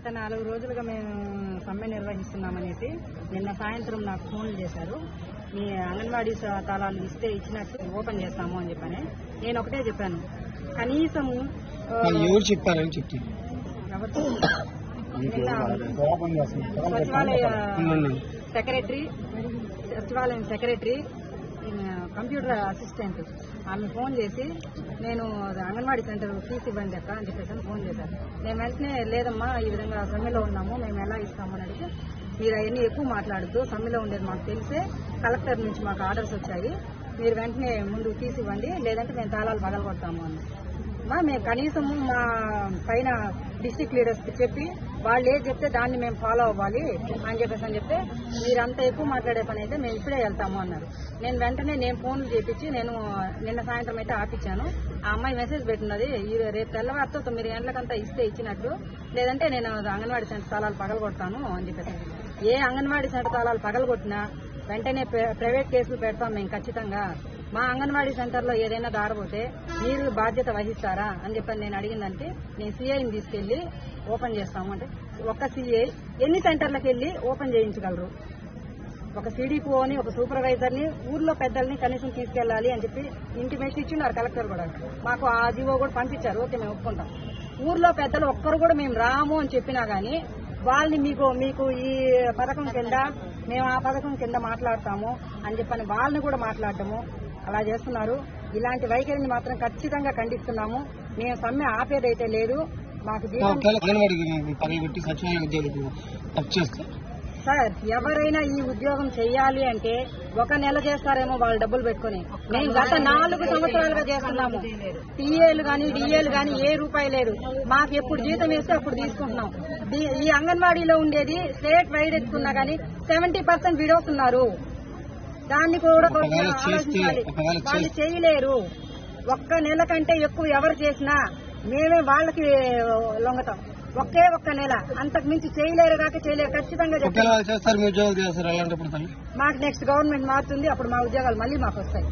గత 4 రోజులుగా మేము సమ్మె నిర్వహిస్తున్నామనేసి నిన్న సాయంత్రం నాకు ఫోన్లు చేశారు. మీ అంగన్వాడీ తాళాలు ఇచ్చినట్టు ఓపెన్ చేస్తాము అని చెప్పని నేను ఒకటే చెప్పాను. కనీసము ఎవరు చెప్పారని చెప్తే సచివాలయం సెక్రటరీ కంప్యూటర్ అసిస్టెంట్ ఆమె ఫోన్ చేసి నేను అంగన్వాడీ సెంటర్ ఫీజు ఇవ్వండి అక్క అని చెప్పేసి ఫోన్ చేశాను. నేను వెంటనే లేదమ్మా ఈ విధంగా సమ్మెలో ఉన్నాము మేము ఎలా ఇస్తాము అని అడిగి మీరు అవన్నీ ఎక్కువ మాట్లాడుతూ సమ్మెలో ఉండేది మాకు తెలిసే కలెక్టర్ నుంచి మాకు ఆర్డర్స్ వచ్చాయి, మీరు వెంటనే ముందు ఫీజు ఇవ్వండి లేదంటే మేము తాళాలు పగలగొడతాము అని. మేము కనీసము మా పైన డిస్ట్రిక్ట్ లీడర్స్కి చెప్పి వాళ్ళు ఏది చెప్తే దాన్ని మేము ఫాలో అవ్వాలి అని చెప్తే మీరంతా ఎక్కువ మాట్లాడే పని అయితే మేము ఇప్పుడే వెళ్తాము అన్నారు. నేను వెంటనే ఫోన్లు చేపించి నేను నిన్న సాయంత్రం అయితే ఆపించాను. ఆ అమ్మాయి మెసేజ్ పెట్టినది రేపు తెల్లవారితో 9 గంటలకంతా ఇచ్చినట్టు లేదంటే నేను అంగన్వాడీ సెంటర్ తాళాలు పగలగొడతాను అని చెప్పేసి. ఏ అంగన్వాడీ సెంటర్ తాళాలు పగలగొట్టినా వెంటనే ప్రైవేట్ కేసులు పెడతాం మేము ఖచ్చితంగా. మా అంగన్వాడీ సెంటర్లో ఏదైనా దారబోతే మీరు బాధ్యత వహిస్తారా అని చెప్పని నేను అడిగిందంటే నేను సిఐని తీసుకెళ్లి ఓపెన్ చేస్తాము అంటే ఒక్క సిఐ ఎన్ని సెంటర్లకు వెళ్లి ఓపెన్ చేయించగలరు? ఒక సిడిపిఓని ఒక సూపర్వైజర్ని ఊర్లో పెద్దల్ని కనీసం తీసుకెళ్లాలి అని చెప్పి ఇంటిమేషన్ ఇచ్చిన్నారు కలెక్టర్ కూడా. మాకు ఆ జీవో కూడా పంపించారు. ఓకే మేము ఒప్పుకుంటాం. ఊర్లో పెద్దలు ఒక్కరు కూడా మేము రాము అని చెప్పినా గానీ వాళ్ళని మీకు ఈ పథకం కింద మేము ఆ పథకం కింద మాట్లాడతాము అని చెప్పని వాళ్ళని కూడా మాట్లాడటము అలా చేస్తున్నారు. ఇలాంటి వైఖరిని మాత్రం ఖచ్చితంగా ఖండిస్తున్నాము. మేము సమ్మె ఆపేదైతే లేదు. మాకు సార్ ఎవరైనా ఈ ఉద్యోగం చెయ్యాలి అంటే 1 నెల చేస్తారేమో వాళ్ళు డబ్బులు పెట్టుకుని. మేము గత 4 సంవత్సరాలుగా చేస్తున్నాము. టీఏలు గానీ డిఏలు గానీ ఏ రూపాయి లేదు. మాకు ఎప్పుడు జీతం వేస్తే అప్పుడు తీసుకుంటున్నాం. ఈ అంగన్వాడీలో ఉండేది స్టేట్ వైడ్ ఎత్తుకున్నా గానీ 70% విడోస్ ఉన్నారు. దాన్ని కూడా ఆలోచించాలి. వాళ్ళు చేయలేరు. 1 నెల కంటే ఎక్కువ ఎవరు చేసినా మేమే వాళ్ళకి లొంగతాం. ఒక్క నెల అంతకు మించి చేయలేరు కాక చేయలేరు ఖచ్చితంగా మాకు నెక్స్ట్ గవర్నమెంట్ మారుతుంది. అప్పుడు మా ఉద్యోగాలు మళ్ళీ మాకు వస్తాయి.